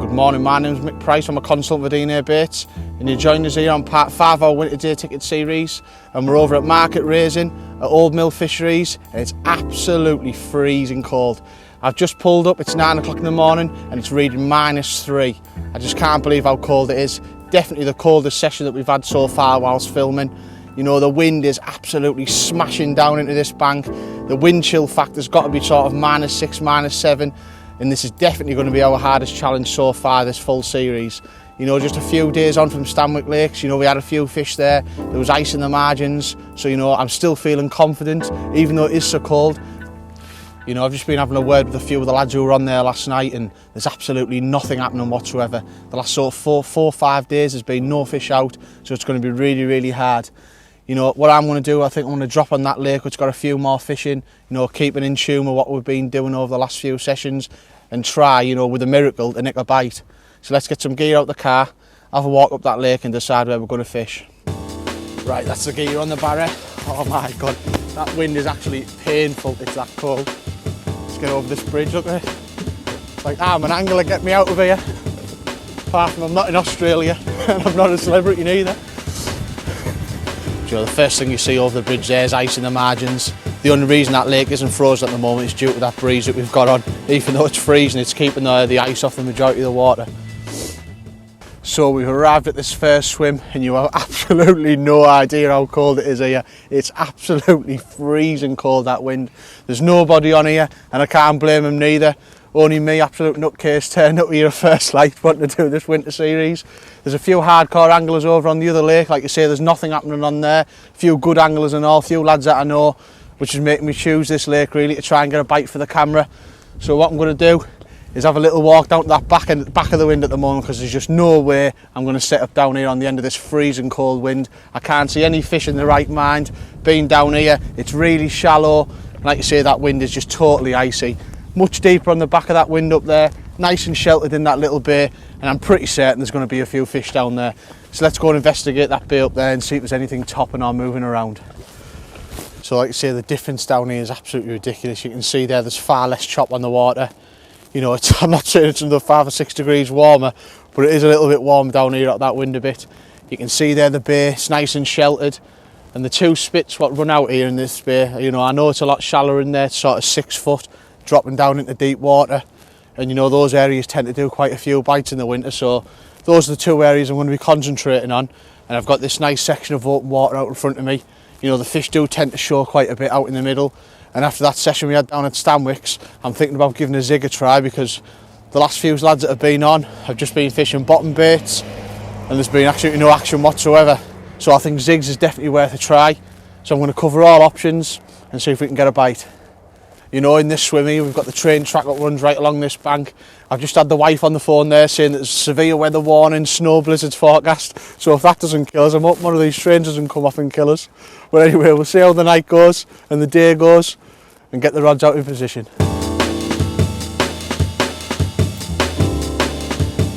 Good morning, my name's Mick Price, I'm a consultant with DNA Baits and you're joining us here on part 5 of our Winter Day Ticket series, and we're over at Market Raising at Old Mill Fisheries and it's absolutely freezing cold. I've just pulled up, it's 9 o'clock in the morning and it's reading -3. I just can't believe how cold it is. Definitely the coldest session that we've had so far whilst filming. You know, the wind is absolutely smashing down into this bank. The wind chill factor's got to be sort of -6, -7. And this is definitely going to be our hardest challenge so far this full series. You know, just a few days on from Stanwick Lakes, you know, we had a few fish there, there was ice in the margins, so you know, I'm still feeling confident, even though it is so cold. You know, I've just been having a word with a few of the lads who were on there last night and there's absolutely nothing happening whatsoever. The last sort of four or 5 days there's been no fish out, so it's going to be really hard. You know, what I'm going to do, I think I'm going to drop on that lake which got a few more fish in, you know, keeping in tune with what we've been doing over the last few sessions and try, you know, with a miracle to nick a bite. So let's get some gear out the car, have a walk up that lake and decide where we're going to fish. Right, that's the gear on the barra. Oh my God, that wind is actually painful, it's that cold. Let's get over this bridge, look there. It's like, I'm an angler, get me out of here. Apart from I'm not in Australia and I'm not a celebrity neither. You know, the first thing you see over the bridge there is ice in the margins. The only reason that lake isn't frozen at the moment is due to that breeze that we've got on. Even though it's freezing, it's keeping the ice off the majority of the water. So we've arrived at this first swim and you have absolutely no idea how cold it is here. It's absolutely freezing cold, that wind. There's nobody on here and I can't blame them neither. Only me, absolute nutcase, turned up here at first light wanting to do this winter series. There's a few hardcore anglers over on the other lake, like you say, there's nothing happening on there. A few good anglers and all, a few lads that I know, which is making me choose this lake really to try and get a bite for the camera. So what I'm going to do is have a little walk down to that back of the wind at the moment because there's just no way I'm going to set up down here on the end of this freezing cold wind. I can't see any fish in the right mind. Being down here, it's really shallow. Like you say, that wind is just totally icy. Much deeper on the back of that wind up there, nice and sheltered in that little bay, and I'm pretty certain there's going to be a few fish down there. So let's go and investigate that bay up there and see if there's anything topping or moving around. So like I say, the difference down here is absolutely ridiculous. You can see there's far less chop on the water. You know, I'm not saying it's another 5 or 6 degrees warmer, but it is a little bit warm down here at that wind a bit. You can see there the bay, it's nice and sheltered. And the two spits what run out here in this bay, you know, I know it's a lot shallower in there, it's sort of 6 foot. Dropping down into deep water, and you know those areas tend to do quite a few bites in the winter, so those are the two areas I'm going to be concentrating on. And I've got this nice section of open water out in front of me. You know, the fish do tend to show quite a bit out in the middle, and after that session we had down at Stanwicks, I'm thinking about giving a zig a try because the last few lads that have been on have just been fishing bottom baits and there's been absolutely no action whatsoever, so I think zigs is definitely worth a try. So I'm going to cover all options and see if we can get a bite. You know, in this swim here, we've got the train track that runs right along this bank. I've just had the wife on the phone there saying that there's severe weather warning, snow blizzards forecast. So if that doesn't kill us, I'm hoping one of these trains doesn't come off and kill us. But anyway, we'll see how the night goes and the day goes and get the rods out in position.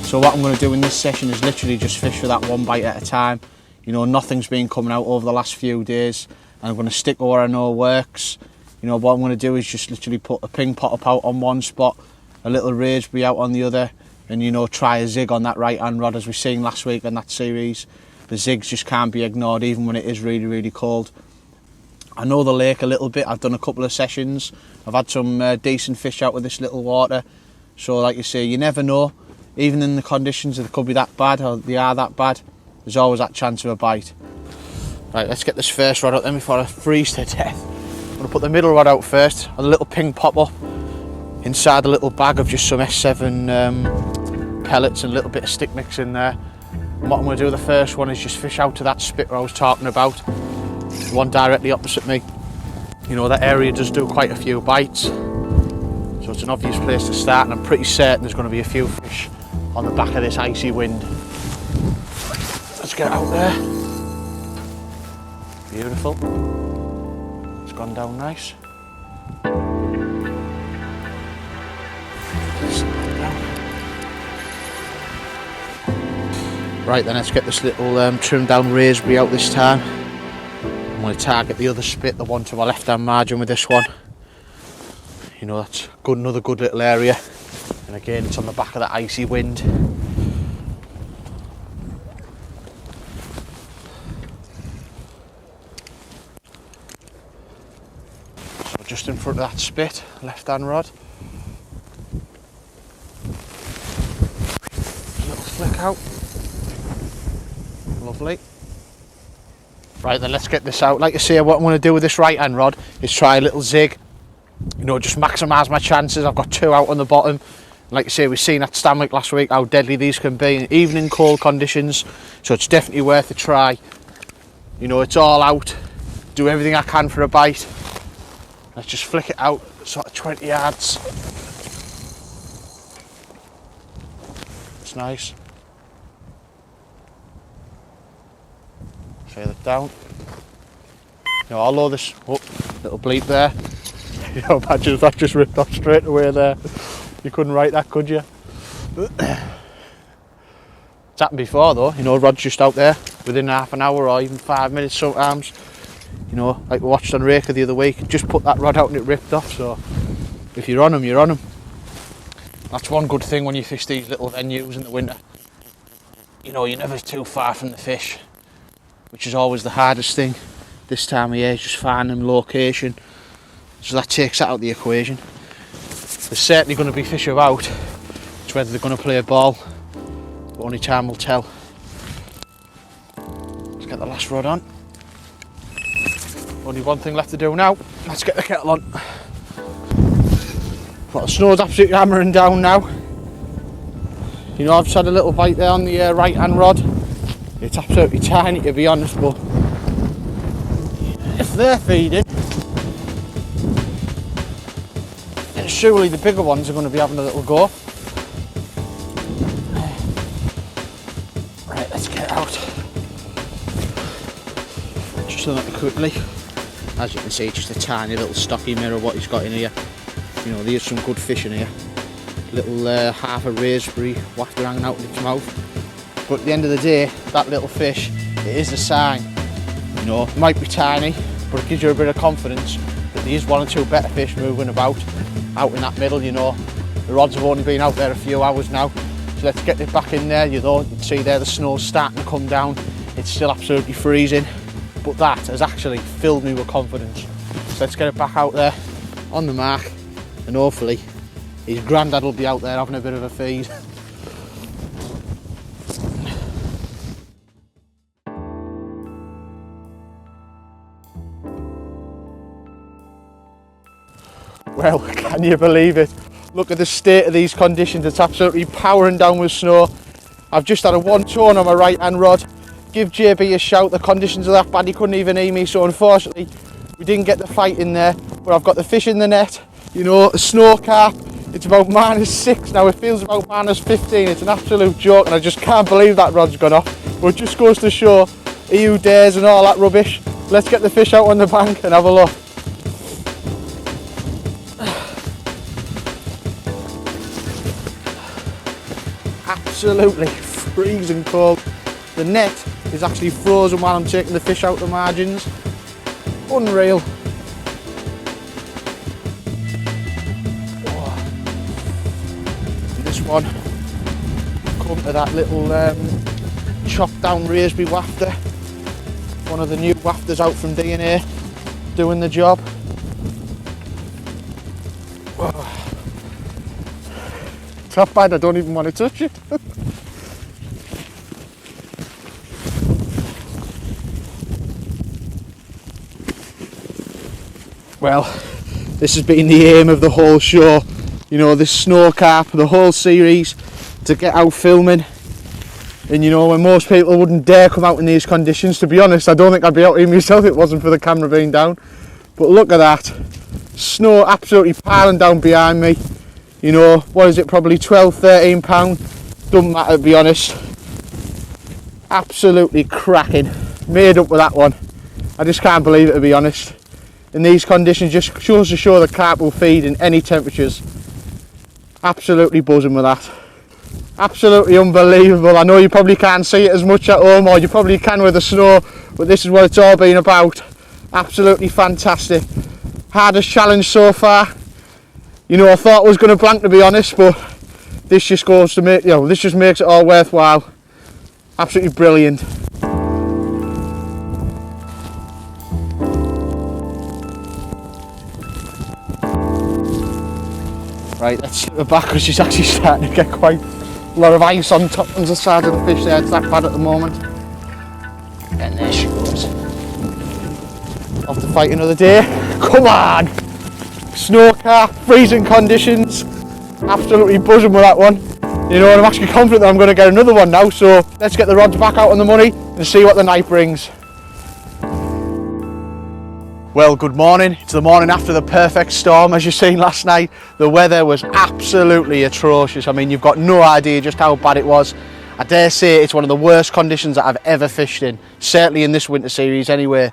So what I'm going to do in this session is literally just fish for that one bite at a time. You know, nothing's been coming out over the last few days. And I'm going to stick to what I know works. You know, what I'm going to do is just literally put a ping pot out on one spot, a little raised out on the other, and you know, try a zig on that right hand rod as we've seen last week on that series. The zigs just can't be ignored even when it is really cold. I know the lake a little bit, I've done a couple of sessions, I've had some decent fish out with this little water, so like you say, you never know, even in the conditions they could be that bad or they are that bad, there's always that chance of a bite. Right, let's get this first rod out then before I freeze to death. I'm going to put the middle rod out first, and a little ping pop up inside a little bag of just some S7 pellets and a little bit of stick mix in there. And what I'm going to do, the first one is just fish out to that spit where I was talking about, the one directly opposite me. You know, that area does do quite a few bites, so it's an obvious place to start, and I'm pretty certain there's going to be a few fish on the back of this icy wind. Let's get out there. Beautiful. Gone down nice. Right then, let's get this little trimmed down raspberry out this time. I'm going to target the other spit, the one to my left hand margin with this one. You know, that's good, another good little area. And again, it's on the back of that icy wind. So just in front of that spit, left hand rod. Little flick out. Lovely. Right then, let's get this out. Like I say, what I'm going to do with this right hand rod is try a little zig. You know, just maximise my chances. I've got 2 out on the bottom. Like I say, we've seen at Stanwick last week how deadly these can be, even in cold conditions. So it's definitely worth a try. You know, it's all out. Do everything I can for a bite. Let's just flick it out, sort of 20 yards. It's nice. Further down. You know, although this little bleep there. You know, imagine if that just ripped off straight away there. You couldn't write that, could you? It's happened before though, you know, rod's just out there within half an hour or even 5 minutes sometimes. You know, like we watched on Raker the other week, just put that rod out and it ripped off. So if you're on them, you're on them. That's one good thing when you fish these little venues in the winter. You know, you're never too far from the fish, which is always the hardest thing this time of year, just finding location. So that takes that out of the equation. There's certainly going to be fish about. It's whether they're going to play a ball, but only time will tell. Let's get the last rod on. Only one thing left to do now. Let's get the kettle on. Well, the snow's absolutely hammering down now. You know, I've just had a little bite there on the right hand rod. It's absolutely tiny, to be honest, but if they're feeding, then surely the bigger ones are going to be having a little go. Right, let's get out. Just done that quickly. As you can see, just a tiny little stocky mirror what he's got in here. You know, there's some good fish in here. Little half a raspberry wafter hanging out in its mouth. But at the end of the day, that little fish, it is a sign. You know, it might be tiny, but it gives you a bit of confidence that there is 1 or 2 better fish moving about out in that middle. You know, the rods have only been out there a few hours now, so let's get it back in there. You know, you can see there the snow's starting to come down. It's still absolutely freezing, but that has actually filled me with confidence. So let's get it back out there on the mark, and hopefully his granddad will be out there having a bit of a feed. Well, can you believe it? Look at the state of these conditions. It's absolutely powering down with snow. I've just had a 1 tone on my right hand rod. Give JB a shout. The conditions are that bad he couldn't even hear me, so unfortunately we didn't get the fight in there. But I've got the fish in the net. You know, a snow carp. It's about -6 now. It feels about -15. It's an absolute joke, and I just can't believe that rod's gone off. But it just goes to show EU dares and all that rubbish. Let's get the fish out on the bank and have a look. Absolutely freezing cold. The net is actually frozen while I'm taking the fish out the margins. Unreal. Oh. This one, come to that little chopped down raspberry wafter. One of the new wafters out from DNA, doing the job. Oh. It's not bad, I don't even want to touch it. Well, this has been the aim of the whole show. You know, this snow carp, the whole series, to get out filming. And you know, when most people wouldn't dare come out in these conditions, to be honest, I don't think I'd be out here myself if it wasn't for the camera being down. But look at that. Snow absolutely piling down behind me. You know, what is it, probably 12, 13 pound, doesn't matter to be honest. Absolutely cracking, made up with that one. I just can't believe it, to be honest. In these conditions, just shows to show the carp will feed in any temperatures. Absolutely buzzing with that. Absolutely unbelievable. I know you probably can't see it as much at home, or you probably can with the snow, but this is what it's all been about. Absolutely fantastic. Hardest challenge so far. You know, I thought I was going to blank, to be honest, but this just goes to make, this just makes it all worthwhile. Absolutely brilliant. Right, let's slip her back because she's actually starting to get quite a lot of ice on the side of the fish there. It's that bad at the moment. And there she goes. Off to fight another day. Come on! Snow carp, freezing conditions. Absolutely buzzing with that one. You know, and I'm actually confident that I'm going to get another one now. So let's get the rods back out on the money and see what the night brings. Well, good morning. It's the morning after the perfect storm, as you've seen last night. The weather was absolutely atrocious. I mean, you've got no idea just how bad it was. I dare say it's one of the worst conditions that I've ever fished in, certainly in this winter series anyway.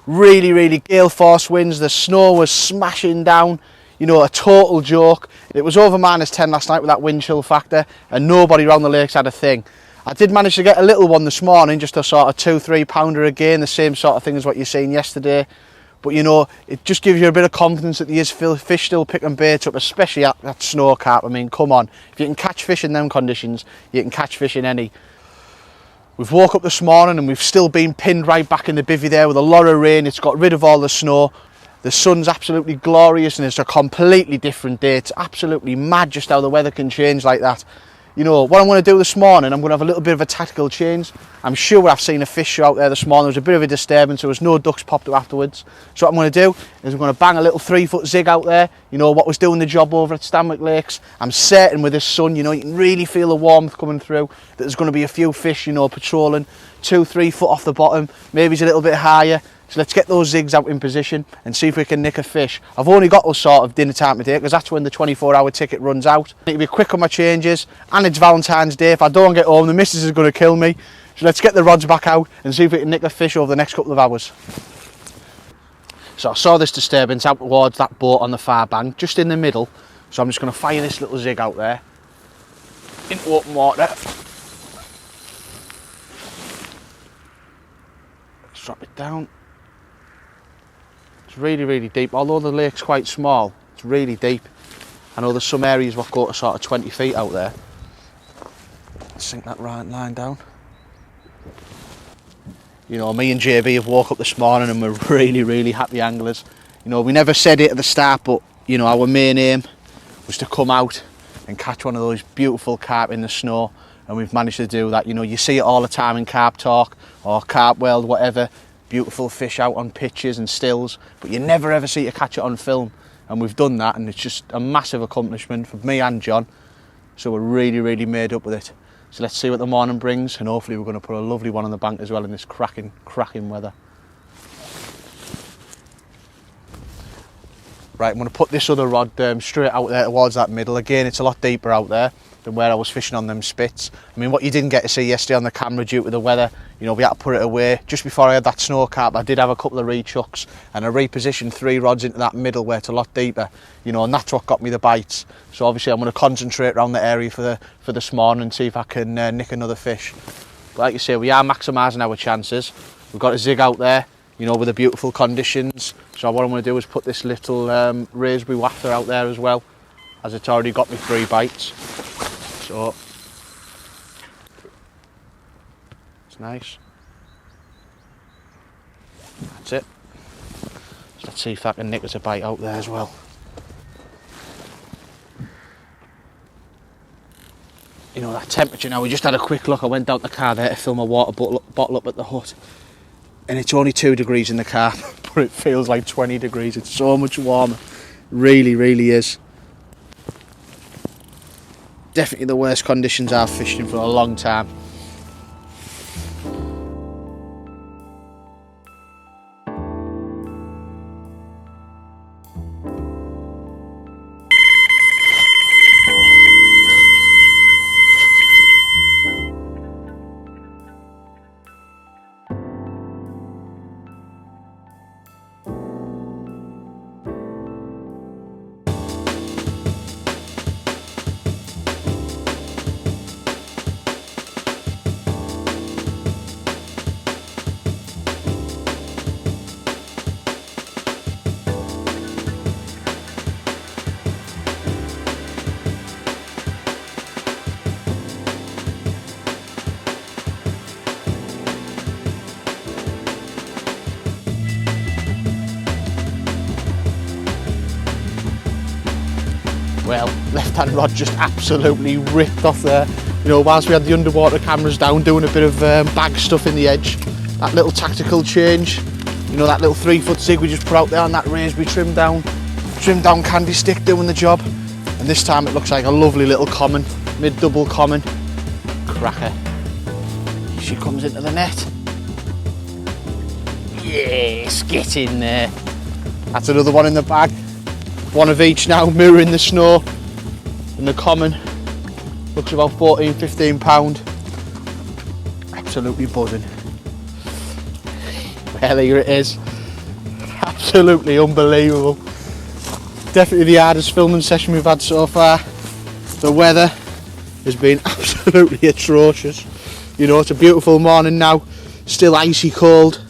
Really, really gale force winds, the snow was smashing down, you know, a total joke. It was over -10 last night with that wind chill factor, and nobody around the lakes had a thing. I did manage to get a little one this morning, just a sort of 2-3 pounder again, the same sort of thing as what you're seeing yesterday. But you know, it just gives you a bit of confidence that there is fish still picking baits up, especially at that snow carp. I mean, come on. If you can catch fish in them conditions, you can catch fish in any. We've woke up this morning and we've still been pinned right back in the bivvy there with a lot of rain. It's got rid of all the snow. The sun's absolutely glorious and it's a completely different day. It's absolutely mad just how the weather can change like that. You know, what I'm going to do this morning, I'm going to have a little bit of a tactical change. I'm sure I've seen a fish out there this morning. There was a bit of a disturbance. There was no ducks popped up afterwards. So what I'm going to do is I'm going to bang a little 3-foot zig out there. You know, what was doing the job over at Stanwick Lakes. I'm certain with this sun, you know, you can really feel the warmth coming through. That there's going to be a few fish, you know, patrolling 2-3 foot off the bottom. Maybe it's a little bit higher. So let's get those zigs out in position and see if we can nick a fish. I've only got us sort of dinner time today because that's when the 24-hour ticket runs out. I need to be quick on my changes, and it's Valentine's Day. If I don't get home, the missus is going to kill me. So let's get the rods back out and see if we can nick a fish over the next couple of hours. So I saw this disturbance out towards that boat on the far bank, just in the middle. So I'm just going to fire this little zig out there into open water. Let's drop it down. It's really, really deep. Although the lake's quite small, it's really deep. I know there's some areas what go to sort of 20 feet out there. Let's sink that right line down. You know, me and JB have woke up this morning and we're really, really happy anglers. You know, we never said it at the start, but you know, our main aim was to come out and catch one of those beautiful carp in the snow, and we've managed to do that. You know, you see it all the time in Carp Talk or Carp World, whatever. Beautiful fish out on pitches and stills, but you never ever see you catch it on film, and we've done that, and it's just a massive accomplishment for me and John. So we're really, really made up with it. So let's see what the morning brings, and hopefully we're going to put a lovely one on the bank as well in this cracking weather. Right, I'm going to put this other rod straight out there towards that middle. Again, it's a lot deeper out there than where I was fishing on them spits. I mean, what you didn't get to see yesterday on the camera due to the weather, you know, we had to put it away. Just before I had that snow carp, I did have a couple of rechucks, and I repositioned 3 rods into that middle where it's a lot deeper, you know, and that's what got me the bites. So obviously I'm going to concentrate around the area for this morning and see if I can nick another fish. But like you say, we are maximising our chances. We've got a zig out there, you know, with the beautiful conditions. So what I'm going to do is put this little raspberry wafter out there as well, as it's already got me 3 bites. So it's nice. That's it. So let's see if I can nick us a bite out there as well. You know, that temperature now, we just had a quick look. I went out the car there to fill my water bottle up at the hut, and it's only 2 degrees in the car, but it feels like 20 degrees. It's so much warmer. Really, really is. Definitely the worst conditions I've fished in for a long time. left-hand rod just absolutely ripped off there. You know, whilst we had the underwater cameras down, doing a bit of bag stuff in the edge, that little tactical change, you know, that little 3-foot zig we just put out there on that raised, we trimmed down candy stick doing the job. And this time it looks like a lovely little common, mid-double common cracker. She comes into the net. Yes, get in there. That's another one in the bag. One of each now, mirroring the snow. And the common looks about 14, 15 pound. Absolutely buzzing. Well, here it is. Absolutely unbelievable. Definitely the hardest filming session we've had so far. The weather has been absolutely atrocious. You know, it's a beautiful morning now, still icy cold,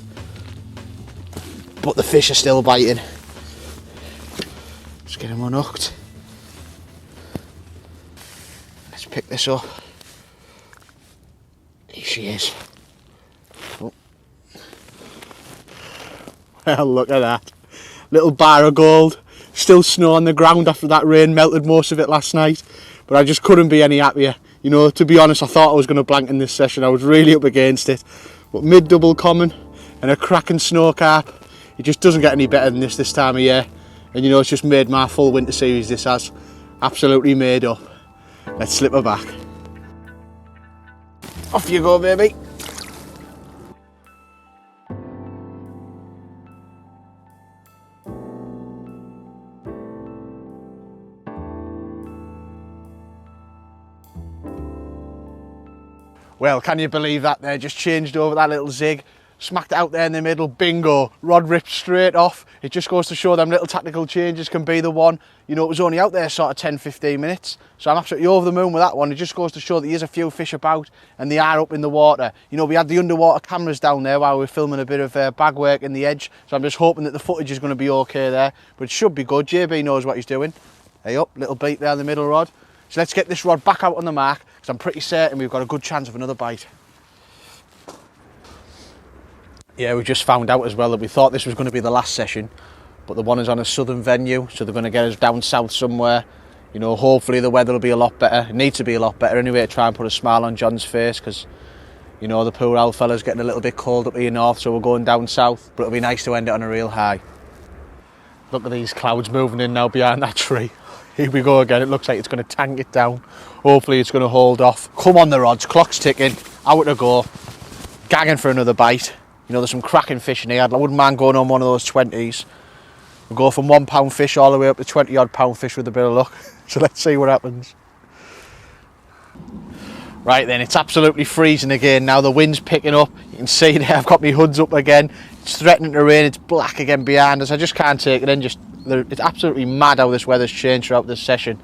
but the fish are still biting. Let's get them unhooked. Let's pick this up. Here she is. Oh. Well, look at that. Little bar of gold. Still snow on the ground after that rain melted most of it last night, but I just couldn't be any happier. You know, to be honest, I thought I was going to blank in this session. I was really up against it, but mid-double common and a cracking snow carp, it just doesn't get any better than this time of year. And you know, it's just made my full winter series. This has absolutely made up. Let's slip her back. Off you go, baby. Well, can you believe that there? Just changed over that little zig, smacked it out there in the middle, bingo, rod ripped straight off. It just goes to show them little tactical changes can be the one. You know, it was only out there sort of 10, 15 minutes, so I'm absolutely over the moon with that one. It just goes to show that there's a few fish about and they are up in the water. You know, we had the underwater cameras down there while we were filming a bit of bag work in the edge, so I'm just hoping that the footage is going to be okay there, but it should be good. JB knows what he's doing. Hey up, little beat there in the middle rod. So let's get this rod back out on the mark, because I'm pretty certain we've got a good chance of another bite. Yeah, we just found out as well that we thought this was going to be the last session, but the one is on a southern venue, so they're going to get us down south somewhere. You know, hopefully the weather will be a lot better. It needs to be a lot better anyway to try and put a smile on John's face, because, you know, the poor old fella's getting a little bit cold up here north, so we're going down south, but it'll be nice to end it on a real high. Look at these clouds moving in now behind that tree. Here we go again. It looks like it's going to tank it down. Hopefully it's going to hold off. Come on the rods, clock's ticking. Out to go. Gagging for another bite. You know, there's some cracking fish in here. I wouldn't mind going on one of those 20s. We'll go from £1 pound fish all the way up to 20 odd pound fish with a bit of luck. So let's see what happens. Right then, it's absolutely freezing again now. The wind's picking up. You can see there I've got my hoods up again. It's threatening to rain. It's black again behind us. I just can't take it in. It's absolutely mad how this weather's changed throughout this session.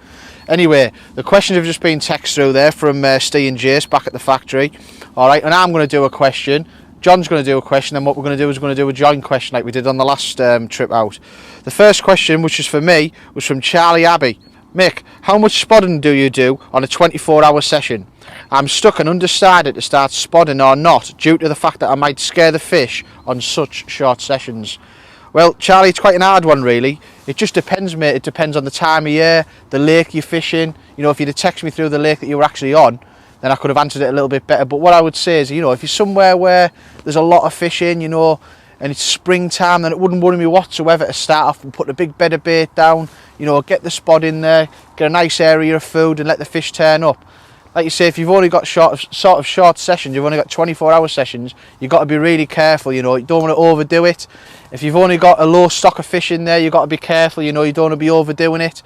Anyway, the questions have just been texted through there from Steve and Jace back at the factory. All right, and I'm going to do a question. John's going to do a question, and what we're going to do is we're going to do a joint question like we did on the last trip out. The first question, which is for me, was from Charlie Abbey. Mick, how much spodding do you do on a 24-hour session? I'm stuck and undecided to start spodding or not due to the fact that I might scare the fish on such short sessions. Well, Charlie, it's quite an hard one, really. It just depends, mate. It depends on the time of year, the lake you're fishing. You know, if you'd have texted me through the lake that you were actually on, then I could have answered it a little bit better. But what I would say is, you know, if you're somewhere where there's a lot of fishing, you know, and it's springtime, then it wouldn't worry me whatsoever to start off and put a big bed of bait down, you know, get the spot in there, get a nice area of food and let the fish turn up. Like you say, if you've only got sort of short sessions, you've only got 24-hour sessions, you've got to be really careful, you know, you don't want to overdo it. If you've only got a low stock of fish in there, you've got to be careful, you know, you don't want to be overdoing it.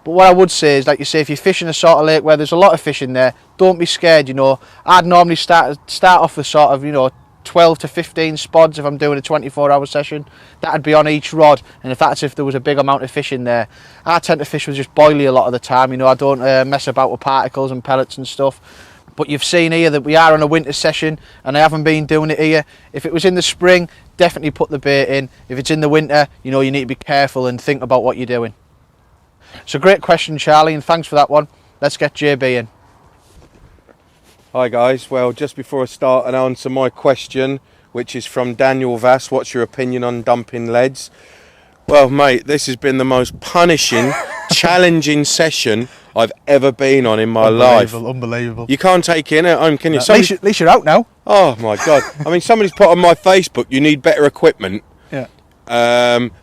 But what I would say is, like you say, if you're fishing a sort of lake where there's a lot of fish in there, don't be scared, you know. I'd normally start off with sort of, you know, 12 to 15 spods if I'm doing a 24-hour session. That'd be on each rod, and if there was a big amount of fish in there. I tend to fish with just boilie a lot of the time, you know. I don't mess about with particles and pellets and stuff. But you've seen here that we are on a winter session, and I haven't been doing it here. If it was in the spring, definitely put the bait in. If it's in the winter, you know, you need to be careful and think about what you're doing. So great question, Charlie, and thanks for that one. Let's get JB in. Hi guys, well, just before I start and answer my question, which is from Daniel Vass, what's your opinion on dumping leads? Well mate, this has been the most punishing, challenging session I've ever been on in my life. Unbelievable. You can't take it in at home, can you? At least you're out now. Oh my God. I mean, somebody's put on my Facebook, you need better equipment. Yeah.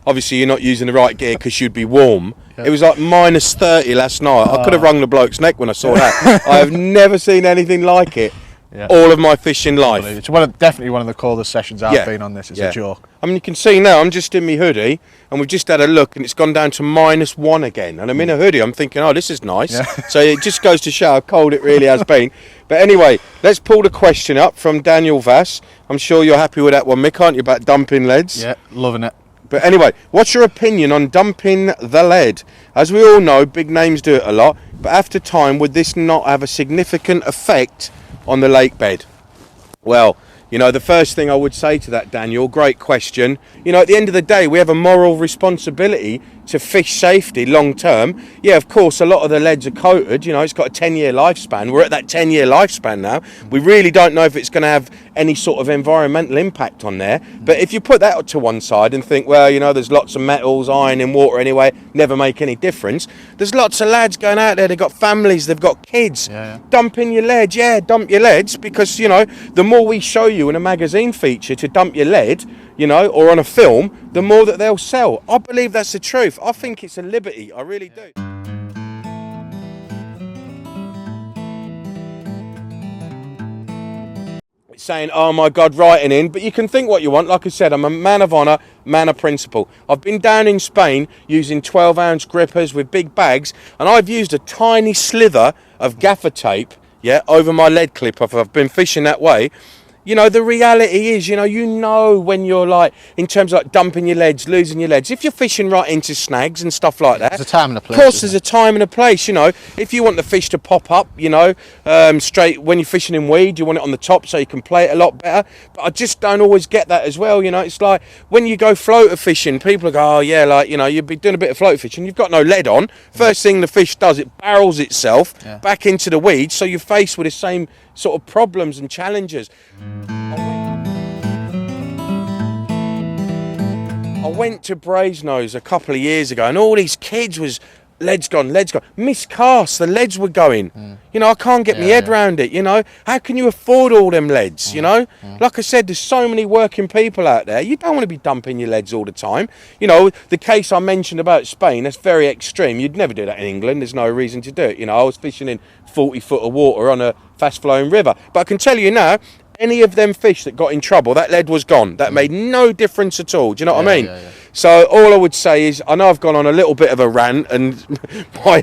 Obviously you're not using the right gear because you'd be warm. Yeah. It was like -30 last night. I could have wrung the bloke's neck when I saw that. I have never seen anything like it. Yeah. All of my fishing life. It's definitely one of the coldest sessions I've been on this. It's a joke. I mean, you can see now, I'm just in my hoodie, and we've just had a look, and it's gone down to -1 again. And I'm in a hoodie, I'm thinking, oh, this is nice. Yeah. So it just goes to show how cold it really has been. But anyway, let's pull the question up from Daniel Vass. I'm sure you're happy with that one, Mick, aren't you, about dumping leads? Yeah, loving it. But anyway, what's your opinion on dumping the lead? As we all know, big names do it a lot, but after time, would this not have a significant effect on the lake bed? Well, you know, the first thing I would say to that, Daniel, great question. You know, at the end of the day, we have a moral responsibility to fish safety long term. Yeah, of course, a lot of the leads are coated. You know, it's got a 10-year lifespan. We're at that 10-year lifespan now. We really don't know if it's going to have any sort of environmental impact on there. But if you put that to one side and think, well, you know, there's lots of metals, iron in water anyway, never make any difference. There's lots of lads going out there, they've got families, they've got kids. Yeah. Dumping your lead, dump your leads, because, you know, the more we show you in a magazine feature to dump your lead, you know, or on a film, the more that they'll sell. I believe that's the truth. I think it's a liberty. I really do. It's saying, oh my God, writing in, but you can think what you want. Like I said, I'm a man of honour, man of principle. I've been down in Spain using 12-ounce grippers with big bags, and I've used a tiny slither of gaffer tape, over my lead clip if I've been fishing that way. You know, the reality is, you know when you're like, in terms of like dumping your leads, losing your leads, if you're fishing right into snags and stuff like that. There's a time and a place. Of course, there's a time and a place, you know. If you want the fish to pop up, you know, straight when you're fishing in weed, you want it on the top so you can play it a lot better. But I just don't always get that as well, you know. It's like when you go floater fishing, people go, oh yeah, like, you know, you'd be doing a bit of floater fishing, you've got no lead on. First thing the fish does, it barrels itself back into the weeds, so you're faced with the same sort of problems and challenges. I went to Brasenose a couple of years ago, and all these kids was leads gone, miscast, the leads were going. You know, I can't get my head round it, you know. How can you afford all them leads, you know? Like I said, there's so many working people out there. You don't want to be dumping your leads all the time. You know, the case I mentioned about Spain, that's very extreme. You'd never do that in England. There's no reason to do it. You know, I was fishing in 40 foot of water on a fast flowing river. But I can tell you now, any of them fish that got in trouble, that lead was gone. That made no difference at all. Do you know what I mean? So all I would say is, I know I've gone on a little bit of a rant, and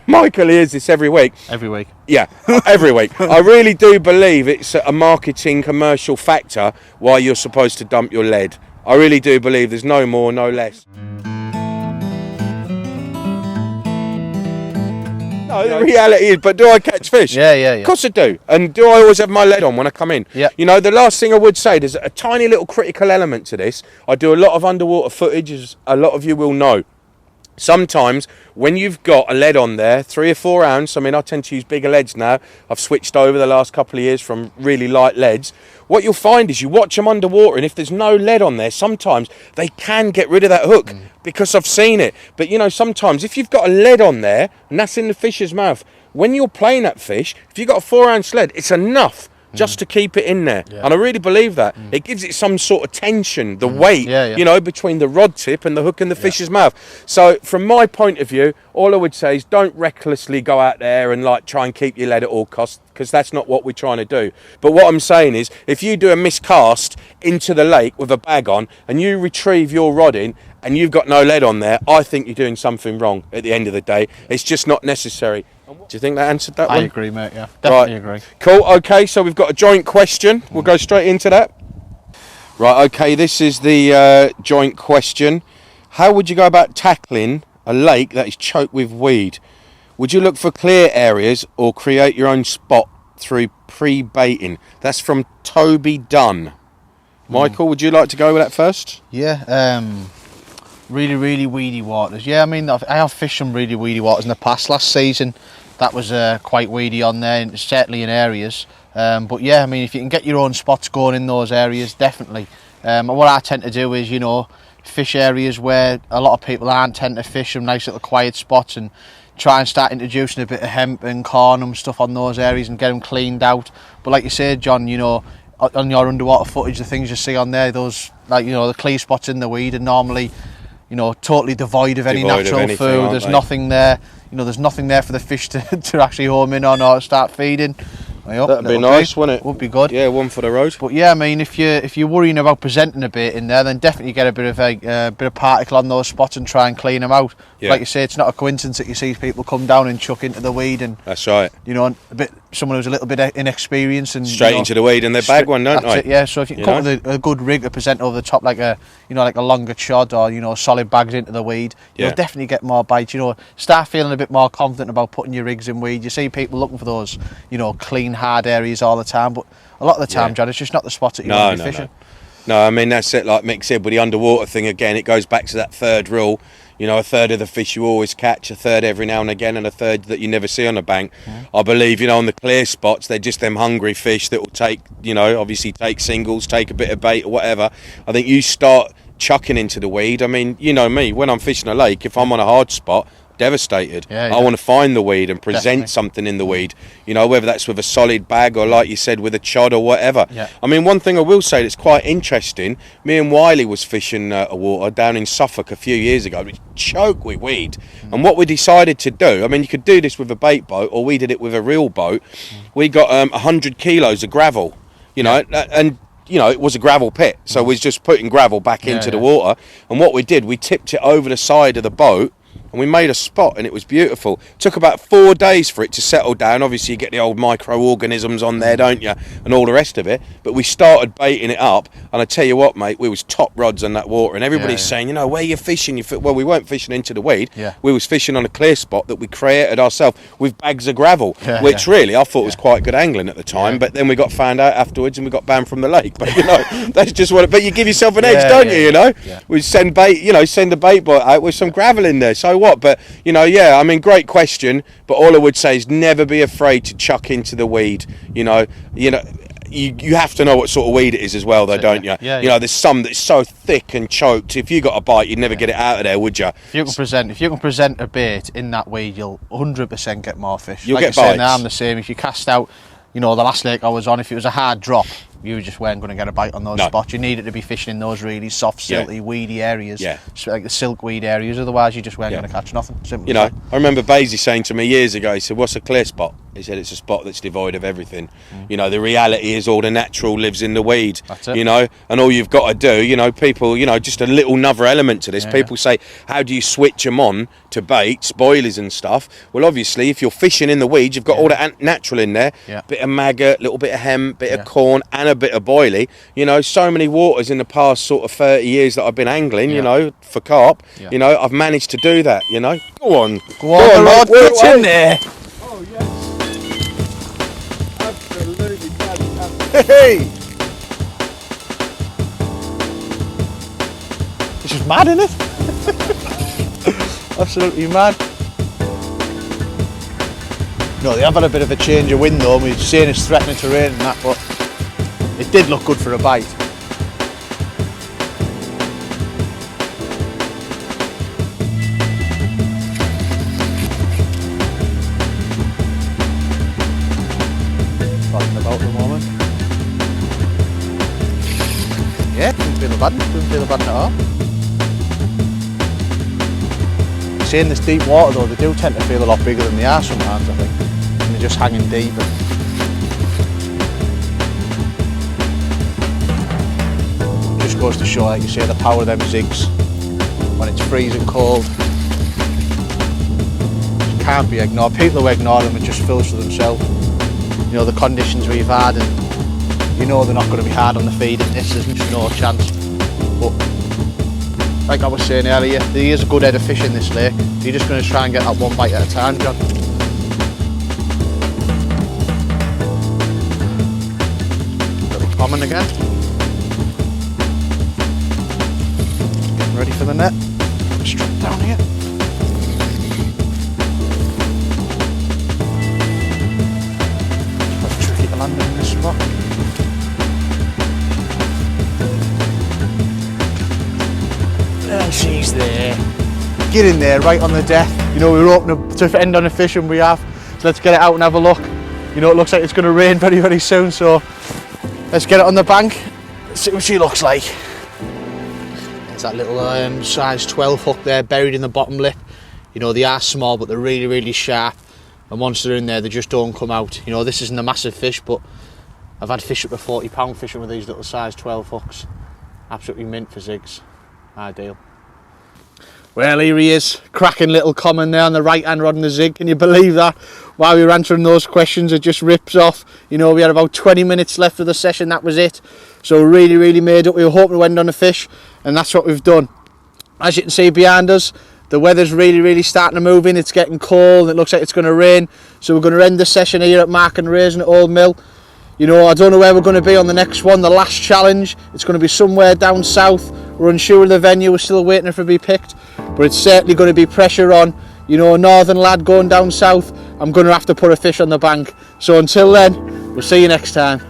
Michael hears this every week. Every week. Yeah, every week. I really do believe it's a marketing commercial factor why you're supposed to dump your lead. I really do believe there's no more, no less. No, the reality is, but do I catch fish? Yeah. Of course I do. And do I always have my lead on when I come in? Yeah. You know, the last thing I would say, there's a tiny little critical element to this. I do a lot of underwater footage, as a lot of you will know. Sometimes when you've got a lead on there, 3 or 4 ounce, I mean, I tend to use bigger leads now. I've switched over the last couple of years from really light leads. What you'll find is you watch them underwater, and if there's no lead on there, sometimes they can get rid of that hook because I've seen it. But, you know, sometimes if you've got a lead on there and that's in the fish's mouth, when you're playing that fish, if you've got a 4 ounce lead, it's enough just to keep it in there. And I really believe that. It gives it some sort of tension, the weight, you know, between the rod tip and the hook in the fish's mouth. So from my point of view, all I would say is don't recklessly go out there and like try and keep your lead at all costs, because that's not what we're trying to do. But what I'm saying is, if you do a miscast into the lake with a bag on and you retrieve your rod in and you've got no lead on there, I think you're doing something wrong at the end of the day. It's just not necessary. Do you think that answered that one? I agree, mate, yeah. Definitely agree. Cool, okay, so we've got a joint question. We'll go straight into that. Right, okay, this is the joint question. How would you go about tackling a lake that is choked with weed? Would you look for clear areas or create your own spot through pre-baiting? That's from Toby Dunn. Michael, would you like to go with that first? Yeah, really weedy waters. Yeah, I mean, I have fished some really weedy waters in the past. Last season, that was quite weedy on there, certainly in areas. But yeah, I mean, if you can get your own spots going in those areas, definitely. And what I tend to do is, you know, fish areas where a lot of people aren't tend to fish, some nice little quiet spots, and try and start introducing a bit of hemp and corn and stuff on those areas and get them cleaned out. But like you said, John, you know, on your underwater footage, the things you see on there, those, like, you know, the clear spots in the weed are normally, you know, totally devoid of any natural food. There's nothing there. You know, there's nothing there for the fish to actually home in on or start feeding. That'd be nice, wouldn't it? Would be good. Yeah, one for the road. But yeah, I mean, if you're worrying about presenting a bait in there, then definitely get a bit of particle on those spots and try and clean them out. Yeah. Like you say, it's not a coincidence that you see people come down and chuck into the weed, and that's right. You know, someone who's a little bit inexperienced and straight into the weed and they bag one, don't they? Yeah. So if you can come with a good rig to present over the top, like a longer chod or solid bags into the weed, you'll definitely get more bites. You know, start feeling a bit more confident about putting your rigs in weed. You see people looking for those, clean, hard areas all the time, but a lot of the time, John, it's just not the spots that you want to be fishing. No, I mean, that's it. Like Mick said with the underwater thing, again, it goes back to that third rule. You know, a third of the fish you always catch, a third every now and again, and a third that you never see on the bank. I believe, on the clear spots, they're just them hungry fish that will take, obviously take singles, take a bit of bait or whatever. I think you start chucking into the weed. I mean, you know me, when I'm fishing a lake, if I'm on a hard spot, devastated. I want to find the weed and present something in the weed, whether that's with a solid bag or, like you said, with a chod or whatever. I mean, one thing I will say that's quite interesting, me and Wiley was fishing a water down in Suffolk a few years ago. It was choked with weed. And what we decided to do, I mean, you could do this with a bait boat, or we did it with a real boat. We got 100 kilos of gravel, and it was a gravel pit, so we was just putting gravel back into the water. And what we did, we tipped it over the side of the boat, and we made a spot, and it was beautiful. Took about 4 days for it to settle down. Obviously, you get the old microorganisms on there, don't you, and all the rest of it. But we started baiting it up, and I tell you what, mate, we was top rods on that water, and everybody's saying, where you fishing? Well, we weren't fishing into the weed. We was fishing on a clear spot that we created ourselves with bags of gravel, which really I thought was quite good angling at the time. But then we got found out afterwards, and we got banned from the lake. But that's just what. But you give yourself an edge, don't you? We send bait, send a bait boat out with some gravel in there. So what? But I mean, great question, but all I would say is never be afraid to chuck into the weed. You have to know what sort of weed it is as well, though, don't you? There's some that's so thick and choked, if you got a bite, you'd never get it out of there, would you? If you can present a bait in that weed, you'll 100% get more fish. You'll like get bites. I'm the same. If you cast out, the last lake I was on, if it was a hard drop, you just weren't going to get a bite on those spots. You needed to be fishing in those really soft, silty, weedy areas, like the silkweed areas. Otherwise, you just weren't going to catch nothing. Simple I remember Basie saying to me years ago, he said, "What's a clear spot?" He said, "It's a spot that's devoid of everything." The reality is all the natural lives in the weed. That's it. And all you've got to do, people, just a little another element to this. People say, how do you switch them on to baits, boilies and stuff? Well, obviously, if you're fishing in the weeds, you've got all the natural in there. Bit of maggot, little bit of hemp, bit of corn, and a bit of boilie. So many waters in the past sort of 30 years that I've been angling, for carp. I've managed to do that. Go on, Rod, get in there. Oh yes, absolutely. Hey, this is mad, isn't it? Absolutely mad. No, they have had a bit of a change of wind though. We're saying it's threatening to rain and that, but it did look good for a bite. Rocking about at the moment. Yeah, didn't feel the bad at all. Seeing this deep water though, they do tend to feel a lot bigger than they are sometimes, I think. And they're just hanging deep. Just goes to show, like you say, the power of them zigs when it's freezing cold. It can't be ignored. People who ignore them, it just feels for themselves. The conditions we've had, and they're not going to be hard on the feed in this. There's just no chance. But like I was saying earlier, there is a good head of fish in this lake. You're just going to try and get that one bite at a time, John. Little common again. Getting ready for the net. Straight down here. Quite tricky to land in this spot. And she's there. cracking in there, right on the deck. You know, we were hoping to end on a fish, and we have. So let's get it out and have a look. You know, it looks like it's going to rain very, very soon, so let's get it on the bank, see what she looks like. There's that little size 12 hook there buried in the bottom lip. You know, they are small, but they're really, really sharp. And once they're in there, they just don't come out. You know, this isn't a massive fish, but I've had fish up to 40 pound fishing with these little size 12 hooks. Absolutely mint for zigs. Ideal. Well, here he is, cracking little common there on the right hand rod and the zig. Can you believe that? While we were answering those questions, it just rips off. You know, we had about 20 minutes left of the session, that was it. So really, really made up. We were hoping to end on a fish, and that's what we've done. As you can see behind us, the weather's really, really starting to move in. It's getting cold, it looks like it's going to rain. So we're going to end the session here at Mark and Raisin at Old Mill. You know, I don't know where we're going to be on the next one, the last challenge. It's going to be somewhere down south. We're unsure of the venue, we're still waiting for it to be picked. But it's certainly going to be pressure on. You know, a northern lad going down south, I'm going to have to put a fish on the bank. So until then, we'll see you next time.